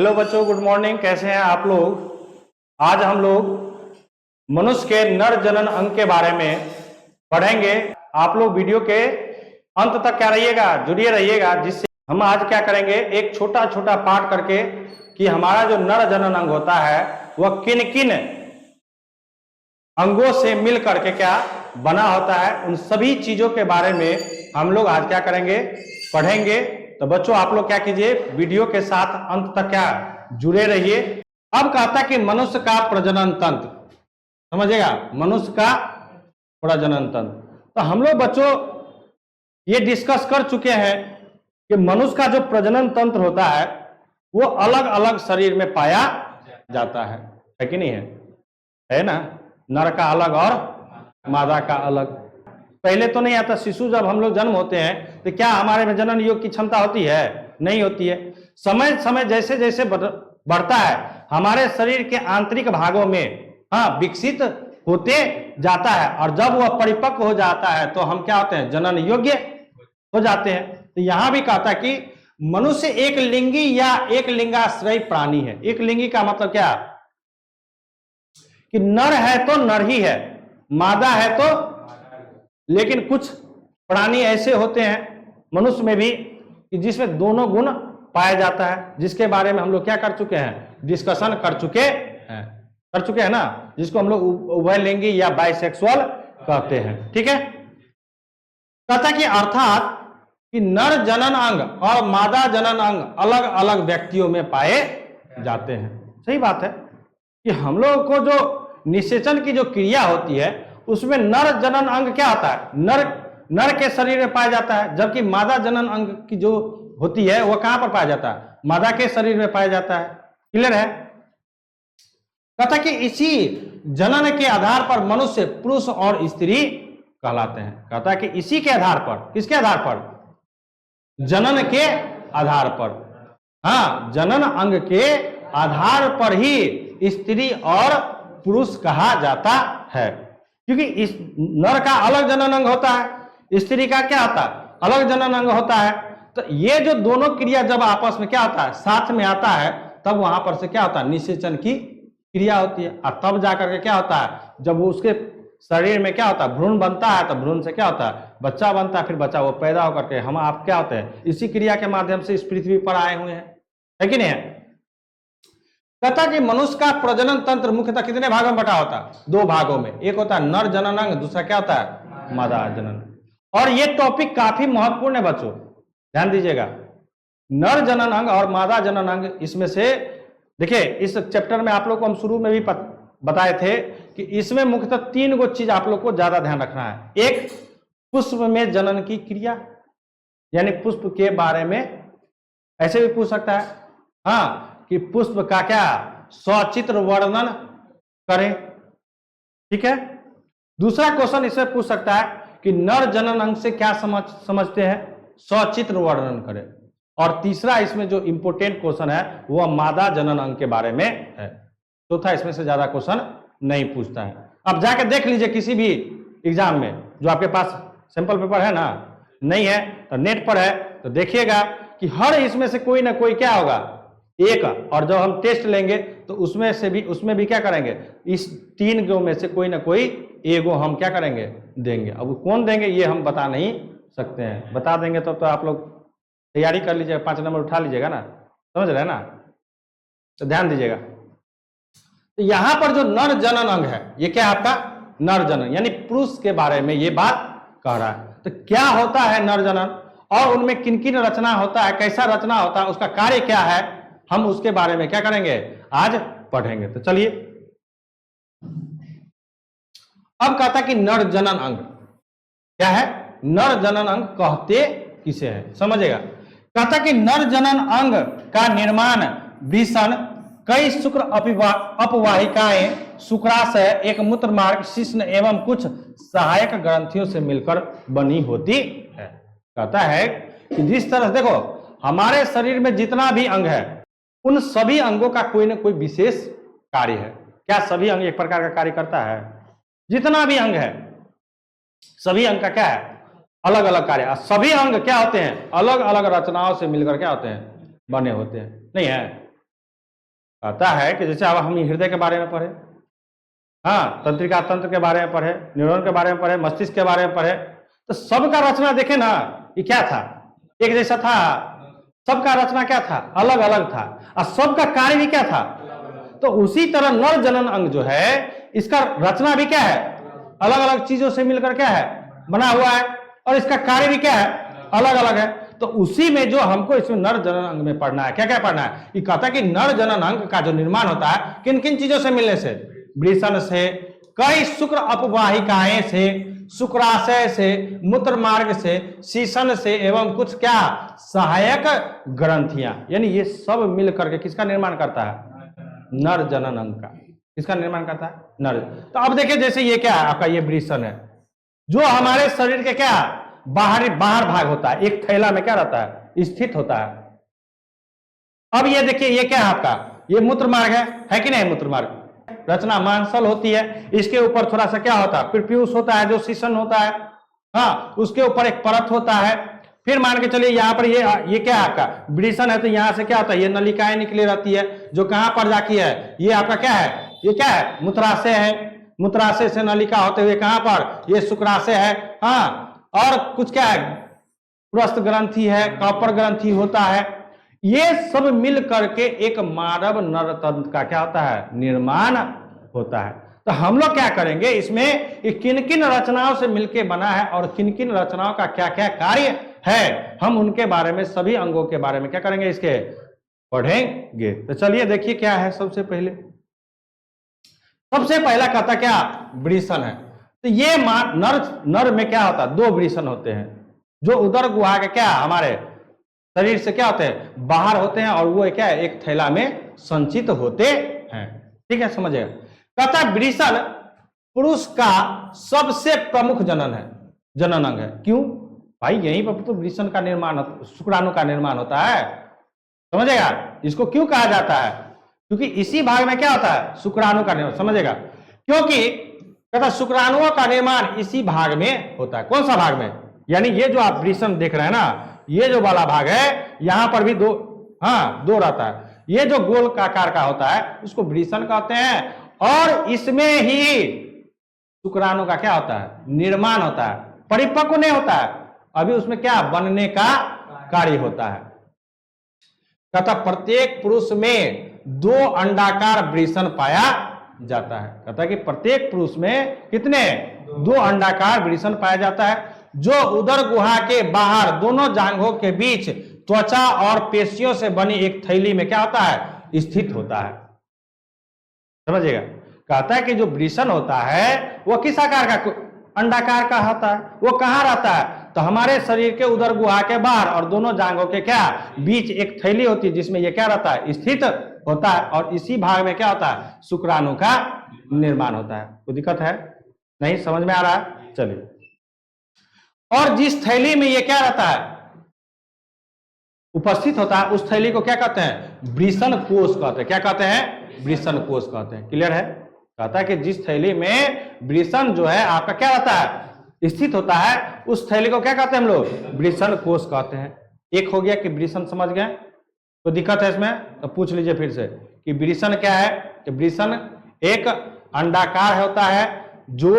Hello बच्चों, good morning. कैसे हैं आप लोग? आज हम लोग मनुष्य के नर जनन अंग के बारे में पढ़ेंगे। आप लोग वीडियो के अंत तक क्या रहिएगा, जुड़िए रहिएगा, जिससे हम आज क्या करेंगे, एक छोटा छोटा पाठ करके कि हमारा जो नर जनन अंग होता है वह किन किन अंगों से मिल करके क्या बना होता है, उन सभी चीजों के बारे में हम लोग आज क्या करेंगे, पढ़ेंगे। तो बच्चों आप लोग क्या कीजिए, वीडियो के साथ अंत तक क्या जुड़े रहिए। अब कहता कि मनुष्य का प्रजनन तंत्र, समझिएगा, मनुष्य का प्रजनन तंत्र। तो हम लोग बच्चों ये डिस्कस कर चुके हैं कि मनुष्य का जो प्रजनन तंत्र होता है वो अलग अलग शरीर में पाया जाता है कि नहीं है ना? नर का अलग और मादा का अलग। पहले तो नहीं आता, शिशु जब हम लोग जन्म होते हैं तो क्या हमारे में जनन योग की क्षमता होती है? नहीं होती है। समय समय जैसे जैसे बढ़ता है हमारे शरीर के आंतरिक भागों में विकसित होते जाता है, और जब वह परिपक्व हो जाता है तो हम क्या होते हैं, जनन योग्य हो जाते हैं। तो यहां भी कहता कि मनुष्य एक लिंगी या एक लिंगाश्रयी प्राणी है। एक लिंगी का मतलब क्या कि नर है तो नर ही है, मादा है तो, लेकिन कुछ प्राणी ऐसे होते हैं मनुष्य में भी कि जिसमें दोनों गुण पाया जाता है, जिसके बारे में हम लोग क्या कर चुके हैं, डिस्कशन कर चुके हैं ना, जिसको हम लोग उभयलिंगी या बाइसेक्सुअल कहते हैं। ठीक है, कहता कि अर्थात कि नर जनन अंग और मादा जनन अंग अलग अलग व्यक्तियों में पाए जाते हैं। सही बात है कि हम लोग को जो निषेचन की जो क्रिया होती है उसमें नर जनन अंग क्या होता है, नर के शरीर में पाया जाता है, जबकि मादा जनन अंग की जो होती है वह कहां पर पाया जाता है, मादा के शरीर में पाया जाता है। क्लियर है? कहता कि इसी जनन के आधार पर मनुष्य पुरुष और स्त्री कहलाते हैं। कहता कि इसी के आधार पर, किसके आधार पर? जनन के आधार पर। जनन अंग के आधार पर ही स्त्री और पुरुष कहा जाता है, क्योंकि इस नर का अलग जनन अंग होता है, स्त्री का क्या होता है, अलग जनन अंग होता है। तो ये जो दोनों क्रिया जब आपस में क्या होता है, साथ में आता है, तब वहां पर से क्या होता है, निषेचन की क्रिया होती है। और तब जाकर के क्या होता है, जब उसके शरीर में क्या होता है, भ्रूण बनता है, तो भ्रूण से क्या होता है, बच्चा बनता है, फिर बच्चा वो पैदा होकर के हम आप क्या होते हैं, इसी क्रिया के माध्यम से इस पृथ्वी पर आए हुए हैं, है कि नहीं है? कहता कि मनुष्य का प्रजनन तंत्र मुख्यतः कितने भागों में बटा होता है? दो भागों में। एक होता है नर जनन अंग, दूसरा क्या होता है, मादा जनन। और ये टॉपिक काफी महत्वपूर्ण है बच्चों, ध्यान दीजिएगा। नर जनन अंग और मादा जनन अंग, इसमें से देखिए इस चैप्टर में आप लोग को हम शुरू में भी बताए थे कि इसमें मुख्यतः तीन गो चीज आप लोग को ज्यादा ध्यान रखना है। एक, पुष्प में जनन की क्रिया, यानी पुष्प के बारे में ऐसे भी पूछ सकता है कि पुष्प का क्या सचित्र वर्णन करें। ठीक है। दूसरा क्वेश्चन इसमें पूछ सकता है कि नर जनन अंग से क्या समझते हैं, सचित्र वर्णन करें। और तीसरा इसमें जो इंपोर्टेंट क्वेश्चन है वह मादा जनन अंग के बारे में है। चौथा इसमें से ज्यादा क्वेश्चन नहीं पूछता है। अब जाके देख लीजिए किसी भी एग्जाम में, जो आपके पास सैंपल पेपर है ना, नहीं है तो नेट पर है तो देखिएगा कि हर इसमें से कोई ना कोई क्या होगा, एक, और जब हम टेस्ट लेंगे तो उसमें भी क्या करेंगे, इस तीन गो में से कोई ना कोई एगो हम क्या करेंगे, देंगे। अब कौन देंगे ये हम बता नहीं सकते हैं, बता देंगे तो आप लोग तैयारी कर लीजिएगा, 5 नंबर उठा लीजिएगा ना, समझ रहे हैं ना? तो ध्यान दीजिएगा, तो यहां पर जो नर जनन अंग है ये क्या है आपका, नर जनन, यानी पुरुष के बारे में ये बात कह रहा है। तो क्या होता है नर जनन, और उनमें किन किन रचना होता है, कैसा रचना होता है, उसका कार्य क्या है, हम उसके बारे में क्या करेंगे, आज पढ़ेंगे। तो चलिए, अब कहता कि नर जनन अंग क्या है, नर जनन अंग कहते किसे है, समझेगा। कहता कि नर जनन अंग का निर्माण वृषण, कई शुक्र अपवाहिकाएं, शुक्राशय, एक मूत्र मार्ग, शिश्न एवं कुछ सहायक ग्रंथियों से मिलकर बनी होती है। कहता है कि जिस तरह देखो हमारे शरीर में जितना भी अंग है उन सभी अंगों का कोई ना कोई विशेष कार्य है। क्या सभी अंग एक प्रकार का कार्य करता है? जितना भी अंग है सभी अंग का क्या है, अलग अलग कार्य। सभी अंग क्या होते हैं, अलग अलग रचनाओं से मिलकर क्या होते हैं, बने होते हैं, नहीं है? कहता है कि जैसे अब हम हृदय के बारे में पढ़े, हाँ, तंत्रिका तंत्र के बारे में पढ़े, न्यूरॉन के बारे में पढ़े, मस्तिष्क के बारे में पढ़े, तो सबका रचना देखे ना, ये क्या था, एक जैसा था, सबका रचना क्या था, अलग अलग था, और सबका कार्य भी क्या था। तो उसी तरह नर जनन अंग जो है, इसका रचना भी क्या है, अलग अलग चीजों से मिलकर क्या है, बना हुआ है, और इसका कार्य भी क्या है, अलग अलग है। तो उसी में जो हमको इसमें नर जनन अंग में पढ़ना है, क्या क्या पढ़ना है, ये कहता है कि नर जनन अंग का जो निर्माण होता है किन किन चीजों से मिलने से, वृषण से, कई शुक्र अपवाहिकाएं से, शुक्राशय से, मूत्र मार्ग से, शीशन से, एवं कुछ क्या सहायक ग्रंथियां, यानी ये सब मिल करके किसका निर्माण करता है, नर जनन अंग का। किसका निर्माण करता है, नर। तो अब देखिए, जैसे ये क्या है आपका, ये वृषण है जो हमारे शरीर के क्या बाहर भाग होता है, एक थैला में क्या रहता है, स्थित होता है। अब ये देखिए, ये क्या है आपका, ये मूत्र मार्ग है कि नहीं, मूत्र मार्ग रचना मांसल होती है, इसके ऊपर थोड़ा सा क्या होता है, प्रीप्यूस होता है जो शीशन होता है, हाँ, उसके ऊपर एक परत होता है। फिर मान के चलिए यहाँ पर ये क्या है आपका, वृषण है, तो यहाँ से क्या होता है, ये नलिकाएं निकली रहती है, जो कहां पर जाती है, ये आपका क्या है, ये क्या है, मूत्राशय है, मूत्राशय से नलिका होते हुए कहां पर, ये शुक्राशय है, हाँ, और कुछ क्या है, पुरस्थ ग्रंथि है, कॉपर ग्रंथि होता है। ये सब मिल करके एक मानव नर तंत्र का क्या होता है, निर्माण होता है। तो हम लोग क्या करेंगे इसमें, किन किन रचनाओं से मिलके बना है और किन किन रचनाओं का क्या क्या कार्य है, हम उनके बारे में, सभी अंगों के बारे में क्या करेंगे, इसके पढ़ेंगे। तो चलिए देखिए क्या है। सबसे पहला कहता क्या, वृषण है। तो ये नर में क्या होता है, दो वृषण होते हैं जो उदर गुहा के क्या हमारे शरीर से क्या होते हैं, बाहर होते हैं, और वो क्या है, एक थैला में संचित होते हैं। ठीक है, समझिएगा। कहता वृषण पुरुष का सबसे प्रमुख जनन अंग है। क्यों भाई, यहीं पर तो वृषण का निर्माण, शुक्राणु का निर्माण होता है, समझेगा। इसको क्यों कहा जाता है, क्योंकि इसी भाग में क्या होता है, शुक्राणु का निर्माण, समझेगा। क्योंकि कहता शुक्राणुओं का निर्माण इसी भाग में होता है। कौन सा भाग में, यानी ये जो आप वृषण देख रहे हैं ना, ये जो वाला भाग है, यहां पर भी दो, हाँ, दो रहता है। ये जो गोल आकार का होता है उसको वृषण कहते हैं, और इसमें ही शुक्राणु का क्या होता है, निर्माण होता है। परिपक्व नहीं होता है, अभी उसमें क्या बनने का कार्य होता है। कहता प्रत्येक पुरुष में 2 अंडाकार वृषण पाया जाता है। कहता है कि प्रत्येक पुरुष में कितने, 2 अंडाकार वृषण पाया जाता है, जो उदर गुहा के बाहर दोनों जांघों के बीच त्वचा और पेशियों से बनी एक थैली में क्या होता है, स्थित होता है। समझिएगा। कहता है कि जो वृषण होता है वो किस आकार का, अंडाकार का होता है। वो कहां रहता है, तो हमारे शरीर के उदर गुहा के बाहर और दोनों जांघों के क्या बीच एक थैली होती है, जिसमें ये क्या रहता है, स्थित होता है, और इसी भाग में क्या होता है, शुक्राणु का निर्माण होता है। कोई दिक्कत है, नहीं समझ में आ रहा है, चलिए। और जिस थैली में ये क्या रहता है, उपस्थित होता है, उस थैली को क्या कहते हैं, वृषण कोष कहते हैं। क्या कहते हैं, वृषण कोष कहते हैं। क्लियर है। कहता है कि जिस थैली में वृषण जो है आपका क्या रहता है, स्थित होता है, उस थैली को क्या कहते हैं हम लोग, वृषण कोष कहते हैं। एक हो गया कि वृषण समझ गए। तो दिक्कत है इसमें तो पूछ लीजिए फिर से कि वृषण क्या है। कि वृषण एक अंडाकार होता है जो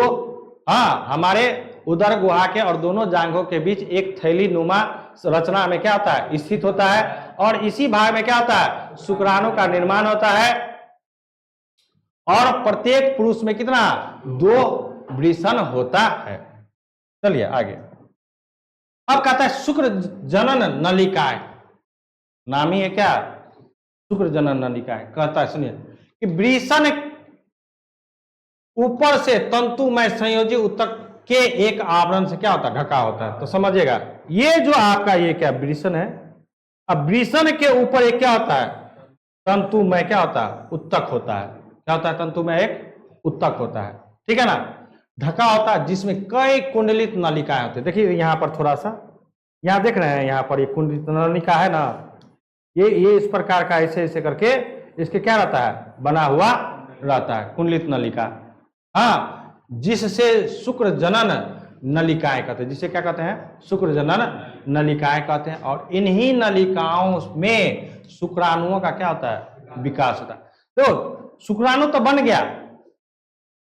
हमारे उदर गुहा के और दोनों जांघों के बीच एक थैली नुमा रचना में क्या होता है, स्थित होता है, और इसी भाग में क्या होता है, शुक्राणु का निर्माण होता है। और प्रत्येक पुरुष में कितना, 2 वृषण होता है। चलिए आगे। अब कहता है शुक्र जनन नलिकाएं, नाम ही है क्या, शुक्र जनन नलिकाएं। कहता है सुनिए कि वृषण ऊपर से तंतुमय संयोजी ऊतक के एक आवरण से क्या होता है, ढका होता है। तो समझिएगा, ये जो आपका ये क्या वृषण है, अब वृषण के ऊपर एक क्या होता है, तंतुमय क्या होता है, ऊतक होता है। क्या होता है, तंतुमय एक ऊतक होता है, ठीक है ना, ढका होता है, जिसमें कई कुंडलित नलिकाएं होती है। देखिए यहां पर थोड़ा सा, यहां देख रहे हैं, यहां पर ये कुंडलित नलिका है ना, ये इस प्रकार का ऐसे ऐसे करके इसके क्या रहता है, बना हुआ रहता है, कुंडलित नलिका। हाँ, जिससे शुक्र जनन नलिकाएं कहते हैं, जिसे क्या कहते हैं, शुक्र जनन नलिकाएं कहते हैं। और इन्हीं नलिकाओं में शुक्राणुओं का क्या होता है, विकास होता है। तो शुक्राणु तो बन गया,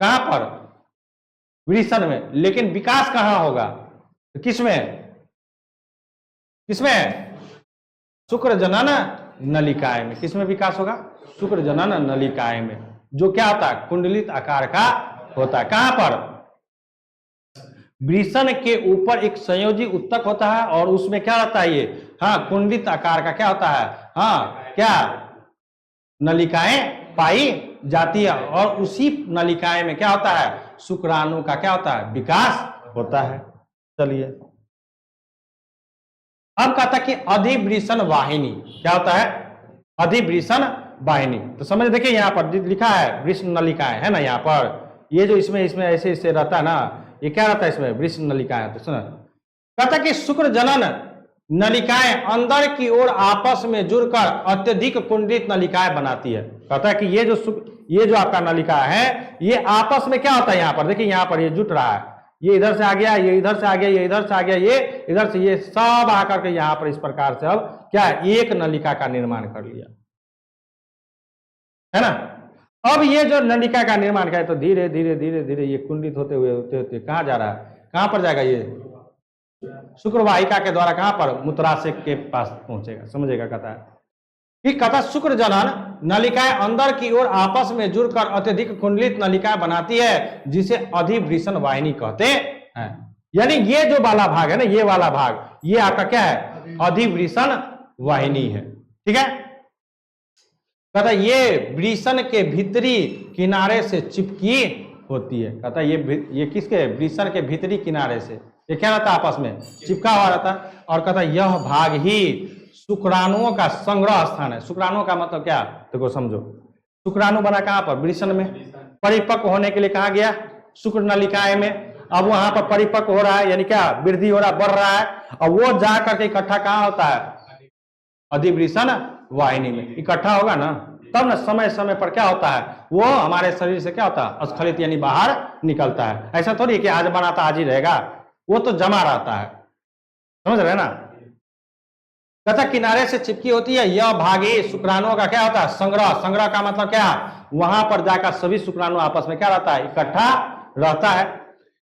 कहां पर, वृषण में, लेकिन विकास कहां होगा, तो किसमें, किसमें, शुक्र जनन नलिकाएं में। किसमें विकास होगा, शुक्र जनन नलिकाएं में, जो क्या होता है, कुंडलित आकार का होता है। कहां पर, वृषण के ऊपर एक संयोजी उत्तक होता है और उसमें क्या होता है ये, हाँ, कुंडलित आकार का क्या होता है, हाँ, क्या, नलिकाएं पाई जाती है, और उसी नलिकाएं में क्या होता है, शुक्राणु का क्या होता है, विकास होता है। चलिए अब कहता कि अधिवृषण वाहिनी, क्या होता है, अधिवृषण वाहिनी। तो समझ, देखिए यहाँ पर लिखा है वृषण नलिकाएं, है ना, यहाँ पर ये जो इसमें ऐसे ऐसे रहता है ना, ये क्या रहता है इसमें, वृषण नलिकाएं। तो सुना, कहता कि शुक्र जनन नलिकाएं अंदर की ओर आपस में जुड़कर अत्यधिक कुंडलित नलिकाएं बनाती है। कहता है कि ये जो आपका नलिका है, ये आपस में क्या होता है, यहाँ पर देखिए, यहाँ पर ये जुट रहा है, ये इधर से आ गया, ये इधर से आ गया, ये इधर से आ गया, ये इधर से, ये सब आकर के यहाँ पर इस प्रकार से अब क्या, एक नलिका का निर्माण कर लिया, है ना। अब ये जो नलिका का निर्माण किया, तो धीरे धीरे धीरे धीरे ये कुंडित होते हुए कहां जा रहा है, कहां पर जाएगा, ये शुक्रवाहिका के द्वारा कहां पर, मूत्राशय के पास पहुंचेगा। समझेगा, कहता है कि कहता शुक्र जनन नलिकाएं अंदर की ओर आपस में जुड़कर अत्यधिक कुंडलित नलिकाएं बनाती है, जिसे अधिवृषण वाहिनी कहते हैं। यानी ये जो वाला भाग है ना, ये वाला भाग, ये आपका क्या है, अधिवृषण वाहिनी है, ठीक है। कहता ये वृषण के भीतरी किनारे से चिपकी होती है। कहता ये किसके, वृषण के भीतरी किनारे से ये क्या रहता है, आपस में चिपका हुआ रहता है। और कहता यह भाग ही शुक्राणुओं का संग्रह स्थान है। शुक्राणुओं का मतलब क्या, देखो समझो, शुक्राणु बना कहां पर, वृषण में, परिपक्व होने के लिए कहा गया, शुक्र नलिकाएं में। अब वहां पर परिपक्व हो रहा है, यानी क्या, वृद्धि हो रहा, बढ़ रहा है, और वो जा करके इकट्ठा कहां होता है, अधिवृषण वाहिनी में इकट्ठा होगा ना, तब ना समय समय पर क्या होता है, वो हमारे शरीर से क्या होता है, स्खलित यानी बाहर निकलता है। ऐसा थोड़ी कि आज बना था आज ही रहेगा, वो तो जमा रहता है, समझ रहे ना। कहता किनारे से चिपकी होती है, यह भागी शुक्राणुओं का क्या होता है, संग्रह। संग्रह का मतलब क्या, वहां पर जाकर सभी शुक्राणु आपस में क्या रहता है, इकट्ठा रहता है।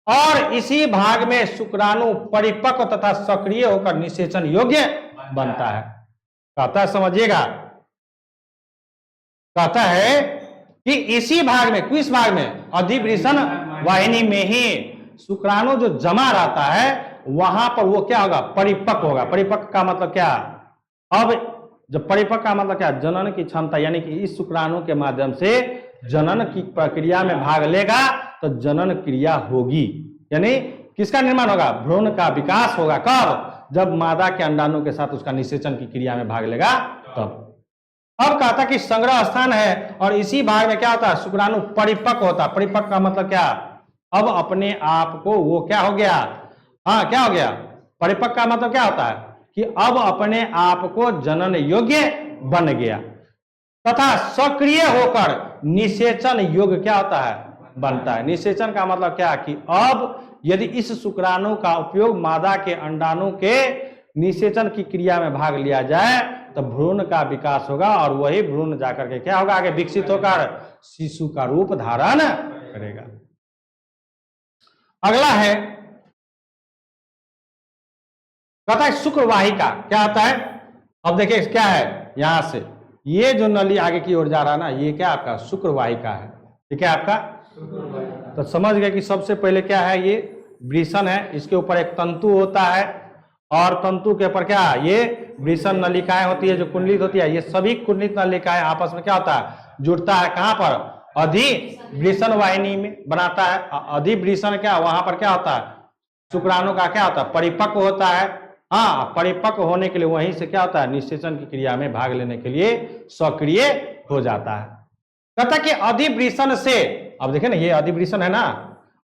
और इसी भाग में शुक्राणु परिपक्व तथा सक्रिय होकर निषेचन योग्य बनता है। कहता है, समझिएगा, कहता है कि इसी भाग में, किस भाग में, अधिवृषण वाहिनी में ही शुक्राणु जो जमा रहता है, वहां पर वो क्या होगा, परिपक्व होगा। परिपक्व का मतलब क्या, अब जब परिपक्व का मतलब क्या, जनन की क्षमता, यानी कि इस शुक्राणु के माध्यम से जनन की प्रक्रिया में भाग लेगा, तो जनन क्रिया होगी, यानी किसका निर्माण होगा, भ्रूण का विकास होगा। कब, जब मादा के अंडाणु के साथ उसका निषेचन की क्रिया में भाग लेगा तब। अब कहता कि संग्रह स्थान है, और इसी भाग में क्या होता है, शुक्राणु परिपक्व होता है। परिपक्व का मतलब क्या, अब अपने आप को वो क्या हो गया, हाँ, क्या हो गया, परिपक्व का मतलब क्या होता है कि अब अपने आप को जनन योग्य बन गया, तथा सक्रिय होकर निषेचन योग्य क्या होता है, बनता है। निषेचन का मतलब क्या कि अब यदि इस शुक्राणु का उपयोग मादा के अंडाणु के निषेचन की क्रिया में भाग लिया जाए, तो भ्रूण का विकास होगा, और वही भ्रूण जाकर के क्या होगा, आगे विकसित होकर शिशु का रूप धारण करेगा। अगला है, कहता है शुक्रवाहिका क्या होता है। अब देखिए क्या है, यहां से ये जो नली आगे की ओर जा रहा है ना, ये क्या आपका शुक्रवाहिका है, ठीक है आपका। तो समझ गए कि सबसे पहले क्या है, ये वृषण है, इसके ऊपर एक तंतु होता है, और तंतु के ऊपर क्या, ये वृषण नलिकाएं होती है जो कुंडलित होती है। ये सभी कुंडलित नलिकाएं आपस में क्या होता है, जुड़ता है, कहां पर, अधिवृषण वाहिनी में बनाता है। अधिवृषण क्या, वहां पर क्या होता है, शुक्राणु का क्या होता है, परिपक्व होता है। हाँ, परिपक्व होने के लिए वहीं से क्या होता है, निषेचन की क्रिया में भाग लेने के लिए सक्रिय हो जाता है। कहता कि अधिवृषण से, अब देखें ना, ये अधिवृषण है ना,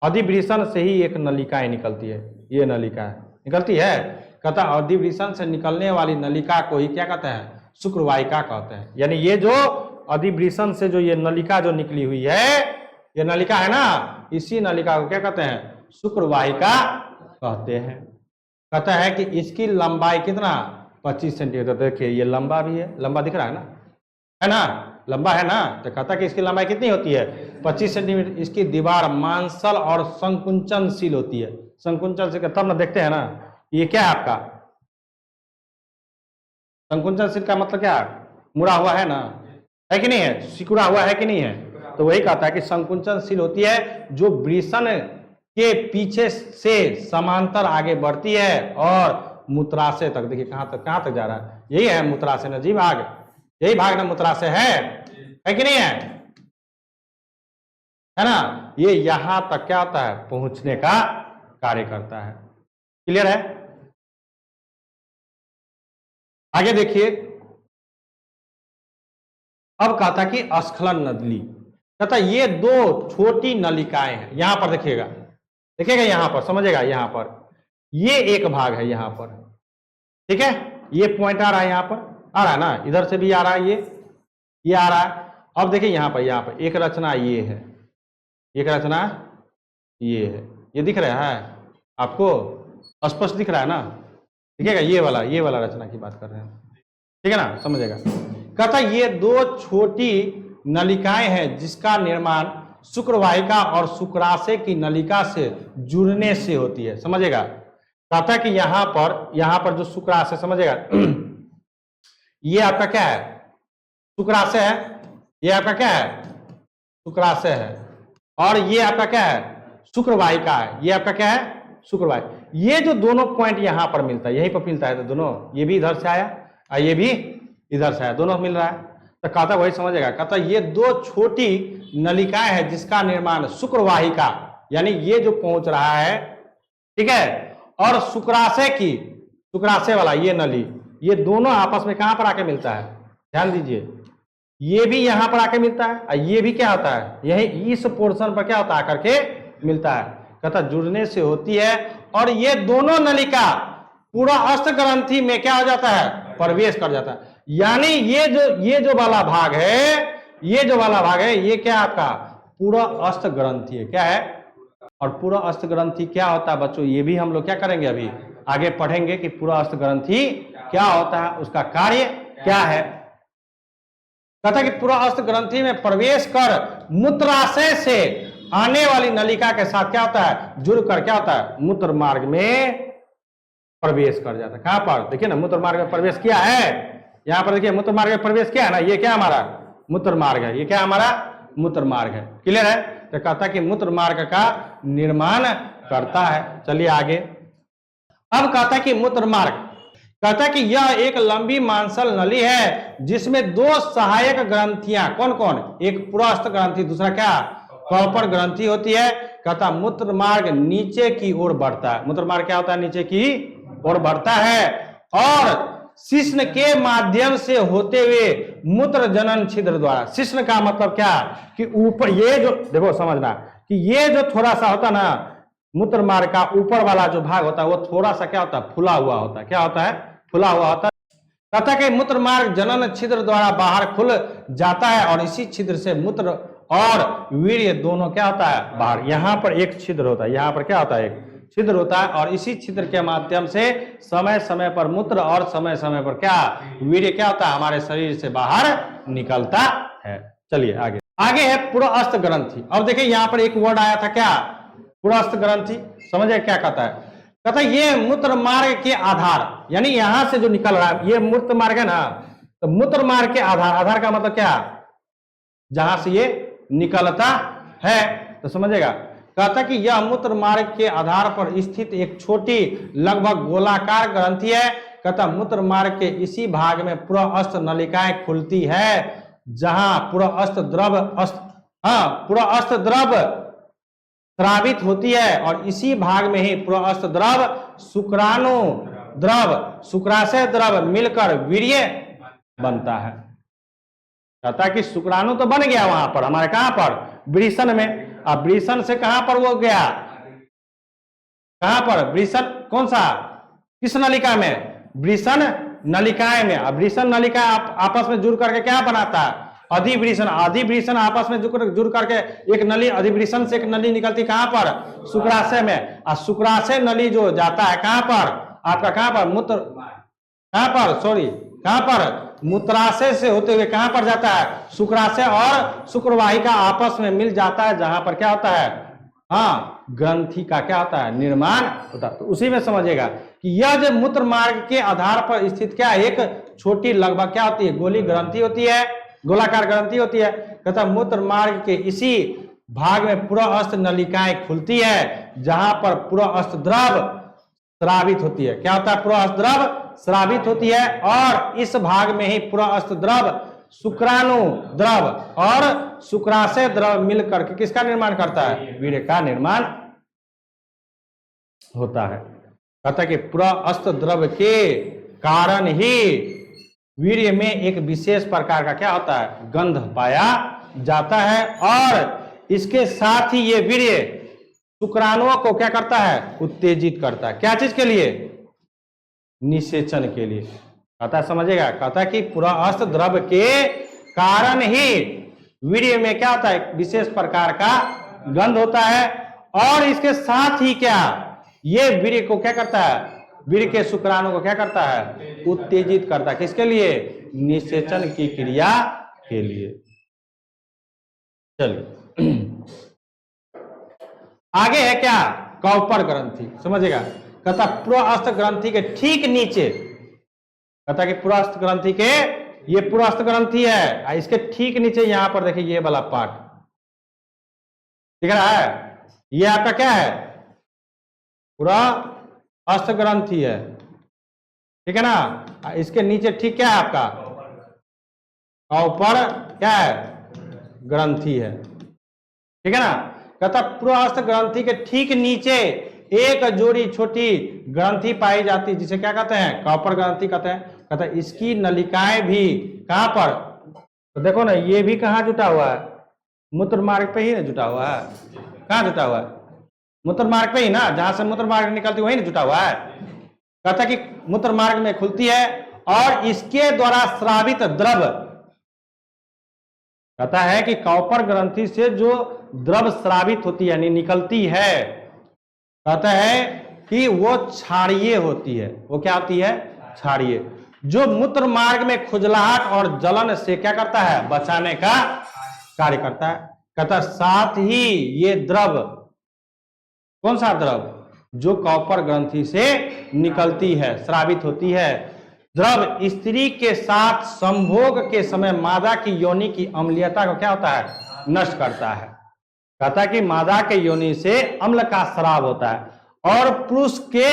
अधिवृषण से ही एक नलिकाएं निकलती है, ये नलिका निकलती है। कहता अधिवृषण से निकलने वाली नलिका को ही क्या कहते हैं, शुक्रवाहिका कहते हैं। यानी ये जो अधिवृषण से जो ये नलिका जो निकली हुई है, ये नलिका है ना, इसी नलिका को क्या कहते हैं, शुक्रवाहिका कहते हैं। कहता है कि इसकी लंबाई कितना, 25 सेंटीमीटर। देखिए ये लंबा भी है, लंबा दिख रहा है ना, लंबा है ना, तो कहता कि इसकी लंबाई कितनी होती है 25 सेंटीमीटर। इसकी दीवार मांसल और संकुंचनशील होती है, संकुंचनशील तब ना देखते हैं ना, ये क्या है आपका संकुंचनशील का मतलब क्या, मुड़ा हुआ है ना, है कि नहीं है, सिकुड़ा हुआ है कि नहीं है। तो वही कहता है कि संकुंचनशील होती है जो वृषण के पीछे से समांतर आगे बढ़ती है और मूत्राशय तक, देखिए कहां तक जा रहा है, यही है मूत्राशय ना जी भाग, यही भाग ना मूत्राशय है कि नहीं है ना। ये यहां तक क्या होता है पहुंचने का कार्य करता है। क्लियर है। आगे देखिए, अब कहता कि स्खलन नली, कहता ये दो छोटी नलिकाएं हैं, यहां पर देखिएगा यहां पर समझेगा, यहां पर ये एक भाग है यहां पर, ठीक है, ये पॉइंट आ रहा है, यहां पर आ रहा है ना, इधर से भी आ रहा है, ये आ रहा है। अब देखिए यहां पर एक रचना ये है, एक रचना ये है, ये दिख रहा है आपको, स्पष्ट दिख रहा है ना, ठीक है, ये वाला रचना की बात कर रहे हैं, ठीक है ना, समझेगा। कहता ये दो छोटी नलिकाएं हैं जिसका निर्माण शुक्रवाहिका और शुक्राशय की नलिका से जुड़ने से होती है, समझेगा। कहता कि यहां पर जो शुक्राशय, समझेगा, ये आपका क्या है शुक्राशय है, ये आपका क्या है शुक्राशय है, और ये आपका क्या है शुक्रवाहिका है, ये आपका क्या है शुक्रवाहिका। ये जो दोनों पॉइंट यहां पर मिलता है, यहीं पर मिलता है, तो दोनों, ये भी इधर से आया और ये भी इधर से आया, दोनों मिल रहा है, तो कहता वही समझेगा। कहता ये दो छोटी नलिकाएं हैं जिसका निर्माण शुक्रवाहिका, यानी ये जो पहुंच रहा है, ठीक है, और शुक्राशय वाला ये नली, ये दोनों आपस में कहां पर आके मिलता है, ध्यान दीजिए, ये भी यहां पर आके मिलता है और ये भी क्या होता है यही इस पोर्शन पर क्या होता है आकर के मिलता है। कहता जुड़ने से होती है और ये दोनों नलिका पूरा अष्ट ग्रंथि में क्या हो जाता है प्रवेश कर जाता है। यानी ये जो वाला भाग है, ये क्या आपका पूरा अष्ट ग्रंथि है, क्या है, और पूरा अष्ट ग्रंथि क्या होता है बच्चों, ये भी हम लोग क्या करेंगे, अभी आगे पढ़ेंगे कि पूरा अष्ट ग्रंथि क्या होता है, उसका कार्य क्या है। कहता कि पूरा अष्ट ग्रंथि में प्रवेश कर मूत्राशय से आने वाली नलिका के साथ क्या होता है जुड़कर क्या होता है मूत्र मार्ग में प्रवेश कर जाता है। कहां पर देखिए ना, मूत्र मार्ग में प्रवेश किया है, यहां पर देखिए मूत्र मार्ग में प्रवेश किया है ना, ये क्या हमारा मूत्र मार्ग है, ये क्या हमारा मूत्र मार्ग है। क्लियर है। तो कहता कि मूत्र मार्ग का निर्माण करता है। चलिए आगे, अब कहता कि मूत्र मार्ग, कहता कि यह एक लंबी मांसल नली है जिसमें दो सहायक ग्रंथियां, कौन कौन, एक पुरस्थ ग्रंथि, दूसरा क्या कॉपर ग्रंथि होती है। कहता मूत्र मार्ग नीचे की ओर बढ़ता है, मूत्र मार्ग क्या होता है नीचे की ओर बढ़ता है और शिश्न के माध्यम से होते हुए मूत्र जनन छिद्र द्वारा, शिश्न का मतलब क्या कि ऊपर, ये जो देखो समझना कि ये जो थोड़ा सा होता ना मूत्र मार्ग का ऊपर वाला जो भाग होता है वो थोड़ा सा क्या होता है फुला हुआ होता है, क्या होता है फुला हुआ होता है। कहता कि मूत्र मार्ग जनन छिद्र द्वारा बाहर खुल जाता है और इसी छिद्र से मूत्र और वीर्य दोनों क्या होता है बाहर, यहां पर एक छिद्र होता है, यहां पर क्या होता है एक छिद्र होता है और इसी छिद्र के माध्यम से समय समय पर मूत्र और समय समय पर क्या वीर्य क्या होता है हमारे शरीर से बाहर निकलता है। चलिए आगे, आगे है पुरस्थ ग्रंथि। अब देखिए यहां पर एक वर्ड आया था क्या पुरस्थ ग्रंथि, समझे क्या कहता है। कहता है ये मूत्र मार्ग के आधार, यानी यहां से जो निकल रहा है ये मूत्र मार्ग है ना, तो मूत्र मार्ग के आधार, आधार का मतलब क्या जहां से ये निकलता है, तो समझेगा। कहता कि यह मूत्र मार्ग के आधार पर स्थित एक छोटी लगभग गोलाकार ग्रंथि है। कहता मूत्र मार्ग के इसी भाग में पुरस्थ नलिकाएं खुलती है जहां पुरस्थ द्रव स्रावित होती है और इसी भाग में ही पुरस्थ द्रव शुक्राणु द्रव शुक्राशय द्रव मिलकर वीर्य बनता है। कहता कि शुक्राणु तो बन गया वहां पर हमारे, कहां पर वृषण में, अब वृषण से कहां पर वो गया, कहां पर वृषण, कौन सा किस नलिका में वृषण नलिकाएं में। अब वृषण नलिका आपस में जुड़ करके क्या बनाता है अधिवृषण, अधिवृषण आपस में जुड़ करके एक नली, अधिवृषण से एक नली निकलती कहां पर शुक्राशय में, और शुक्राशय नली जो जाता है कहां पर आपका, कहां पर मूत्र, कहां पर सॉरी कहां पर मूत्राशय से होते हुए कहां पर जाता है, शुक्राशय और शुक्रवाहिका आपस में मिल जाता है, जहां पर क्या होता है, हाँ, ग्रंथि का क्या होता है, निर्माण होता है। तो उसी में समझिएगा कि यह जो मूत्र मार्ग के आधार पर स्थित क्या एक छोटी लगभग क्या होती है, गोली ग्रंथि होती है, गोलाकार ग्रंथि होती है। कहता मूत्र मार्ग के इसी भाग में पुरस्थ नलिकाएं खुलती है, जहां पर पुरस्थ द्रव स्रावित होती है। क्या होता है, पुरस्थ द्रव स्रावित होती है, और इस भाग में ही पुरस्थ द्रव, शुक्राणु द्रव और शुक्राशय द्रव मिलकर के किसका निर्माण करता है, वीर्य का निर्माण होता है। कहता है कि पुरस्थ द्रव के कारण ही वीर्य में एक विशेष प्रकार का क्या होता है, गंध पाया जाता है, और इसके साथ ही ये वीर्य शुक्राणुओं को क्या करता है, उत्तेजित करता है। क्या चीज के लिए, निषेचन के लिए। कहता है, समझेगा, कहता है कि पुरस्थ द्रव के कारण ही वीर्य में क्या होता है, विशेष प्रकार का गंध होता है, और इसके साथ ही क्या, ये वीर्य को क्या करता है, वीर्य के शुक्राणु को क्या करता है, उत्तेजित करता है। किसके लिए, निषेचन की क्रिया के लिए। चलिए आगे है क्या, कॉपर ग्रंथि। समझेगा, कहता पुरस्थ ग्रंथि के ठीक नीचे, कहता कि पुरस्थ ग्रंथि के, ये पुरस्थ ग्रंथि है, इसके ठीक नीचे यहां पर देखिए ये वाला पार्ट दिख रहा है, ये आपका क्या है, पुरस्थ ग्रंथि है, ठीक है ना। इसके नीचे ठीक क्या है आपका, कॉपर क्या है, ग्रंथि है, ठीक है ना। कहता पुरस्थ ग्रंथि के ठीक नीचे एक जोड़ी छोटी ग्रंथि पाई जाती है, जिसे क्या कहते हैं, कॉपर ग्रंथि कहते हैं। कहता है इसकी नलिकाएं भी कहां पर, तो देखो ना, ये भी कहां जुटा हुआ है, मूत्र मार्ग पे ही ना जुटा हुआ है। कहां जुटा हुआ है, मूत्र मार्ग पे ही ना, जहां से मूत्र मार्ग निकलती वही ना जुटा हुआ है। कहता है कि मूत्र मार्ग में खुलती है, और इसके द्वारा स्रावित द्रव, कहता है कि कॉपर ग्रंथि से जो द्रव स्रावित होती है, यानी निकलती है, कहता है कि वो क्षारीय होती है। वो क्या होती है, क्षारीय, जो मूत्र मार्ग में खुजलाहट और जलन से क्या करता है, बचाने का कार्य करता है। कहता साथ ही ये द्रव, कौन सा द्रव, जो कॉपर ग्रंथि से निकलती है, स्रावित होती है, द्रव स्त्री के साथ संभोग के समय मादा की योनि की अम्लीयता को क्या होता है, नष्ट करता है। कहता है कि मादा के योनि से अम्ल का स्राव होता है, और पुरुष के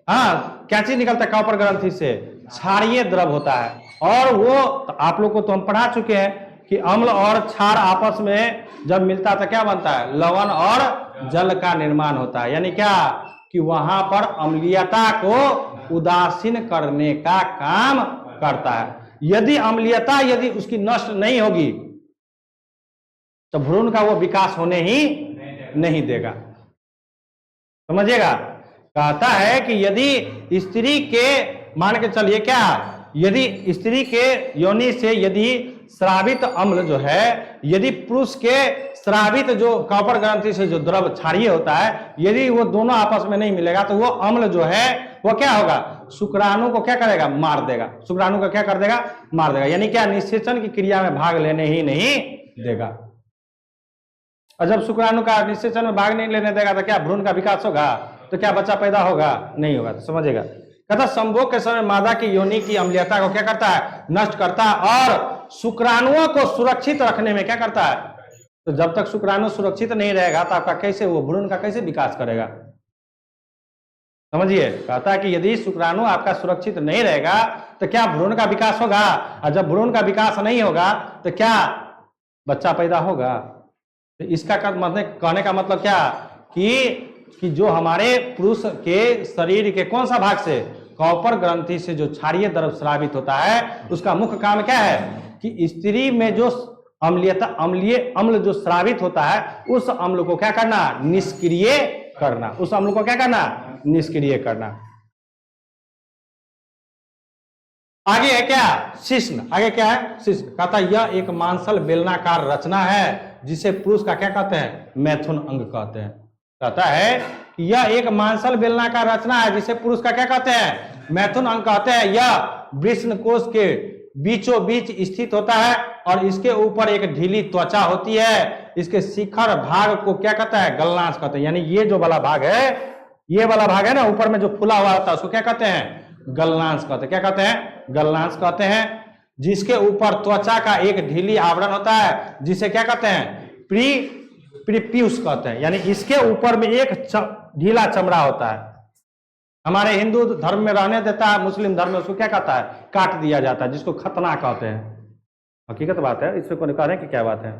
क्या चीज निकलता है, कॉपर ग्रंथि से क्षारीय द्रव होता है। और वो तो आप लोग को तो हम पढ़ा चुके हैं कि अम्ल और क्षार आपस में जब मिलता है तो क्या बनता है, लवण और जल का निर्माण होता है। यानी क्या, कि वहां पर अम्लीयता को उदासीन करने का काम करता है। यदि अम्लीयता यदि उसकी नष्ट नहीं होगी तो भ्रूण का वो विकास होने ही नहीं देगा। समझिएगा, कहता है कि यदि स्त्री के, मान के चलिए क्या, यदि स्त्री के योनि से यदि स्रावित अम्ल जो है, यदि पुरुष के स्रावित जो कॉपर ग्रंथि से जो द्रव क्षारीय होता है, यदि वो दोनों आपस में नहीं मिलेगा तो वो अम्ल जो है वो क्या होगा, शुक्राणु को क्या करेगा, मार देगा। शुक्राणु को क्या कर देगा, मार देगा। यानी क्या, निषेचन की क्रिया में भाग लेने ही नहीं देगा। और जब शुक्राणु का निषेचन में भाग नहीं लेने देगा तो क्या भ्रूण का विकास होगा, तो क्या बच्चा पैदा होगा, नहीं होगा। तो समझेगा, कहता संभोग के समय मादा की योनि की अम्लीयता को क्या करता है, नष्ट करता है, और शुक्राणुओं को सुरक्षित रखने में क्या करता है। तो जब तक शुक्राणु सुरक्षित नहीं रहेगा तो आपका कैसे, वो भ्रूण का कैसे विकास करेगा। समझिए, कहता है कि यदि शुक्राणु आपका सुरक्षित नहीं रहेगा तो क्या भ्रूण का विकास होगा, और जब भ्रूण का विकास नहीं होगा तो क्या बच्चा पैदा होगा। तो इसका मतलब, कहने का मतलब क्या, कि जो हमारे पुरुष के शरीर के कौन सा भाग से, कॉपर ग्रंथि से जो क्षारीय द्रव स्रावित होता है, उसका मुख्य काम क्या है, कि स्त्री में जो अम्लीयता, अम्ल जो स्रावित होता है, उस अम्ल को क्या करना, निष्क्रिय करना। उस अम्ल को क्या करना, निष्क्रिय करना। आगे है क्या, शिश्न। आगे क्या है, शिश्न। कहता है यह एक मांसल बेलनाकार रचना है जिसे पुरुष का क्या कहते हैं, मैथुन अंग कहते हैं। कहता है कि यह एक मांसल बेलनाकार रचना है जिसे पुरुष का क्या कहते हैं, मैथुन अंग कहते हैं। यह वृषण कोश के बीचों बीच स्थित होता है और इसके ऊपर एक ढीली त्वचा होती है। इसके शिखर भाग को क्या कहता है? गलनांश कहते हैं। यानी ये जो वाला भाग है, ये वाला भाग है ना ऊपर में जो फुला हुआ होता है, उसको क्या कहते हैं? गलनांश कहते हैं। क्या कहते हैं? गलनांश कहते हैं। जिसके ऊपर त्वचा का एक ढीली आवरण होता है, जिसे क्या कहते हैं? प्रीप्यूस कहते हैं। यानी इसके ऊपर में एक ढीला चमड़ा होता है। हमारे हिंदू धर्म में रहने देता है, मुस्लिम धर्म में उसको क्या कहता है? काट दिया जाता है, जिसको खतना कहते हैं। हकीकत बात है, इसमें कोई कह रहे हैं कि क्या बात है?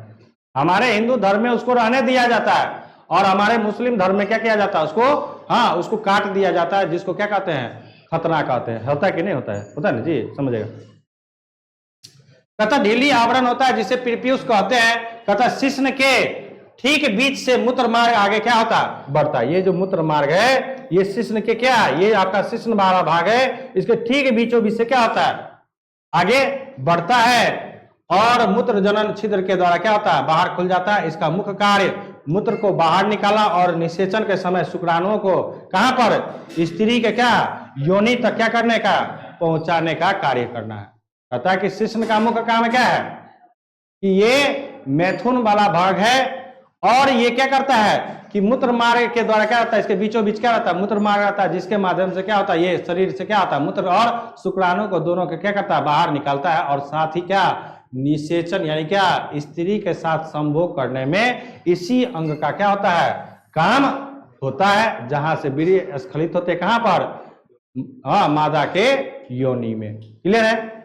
हमारे हिंदू धर्म में उसको रहने दिया जाता है और हमारे मुस्लिम धर्म में क्या किया जाता है? उसको उसको काट दिया जाता है, जिसको क्या कहते हैं? खतना कहते हैं। होता है कि नहीं होता है? होता है ना जी, समझेगा। कहता ढीली आवरण होता है जिसे प्रीप्यूस कहते हैं। कहता शिश्न के ठीक बीच से मूत्र मार्ग आगे क्या होता है? बढ़ता है। ये जो मूत्र मार्ग है, ये शिश्न के क्या है? ये आपका शिश्न वाला भाग है, इसके ठीक बीचों बीच से क्या होता है? आगे बढ़ता है और मूत्र जनन छिद्र के द्वारा क्या होता है? बाहर खुल जाता है। इसका मुख्य कार्य मूत्र को बाहर निकाला और निषेचन के समय शुक्राणुओं को कहां पर? स्त्री के क्या योनि तक क्या करने का? पहुंचाने का कार्य करना है। कहता है कि शिश्न का मुख्य काम क्या है? कि ये मैथुन वाला भाग है और ये क्या करता है कि मूत्र मार्ग के द्वारा क्या होता है? इसके बीचों बीच क्या रहता है? मूत्र मार्ग रहता है, जिसके माध्यम से क्या होता है? ये शरीर से क्या होता है? मूत्र और शुक्राणु को दोनों के क्या करता है? बाहर निकालता है। और साथ ही क्या? निषेचन यानी क्या? स्त्री के साथ संभोग करने में इसी अंग का क्या होता है? काम होता है, जहां से वीर्य स्खलित होते कहां पर? मादा के योनि में। क्लियर है?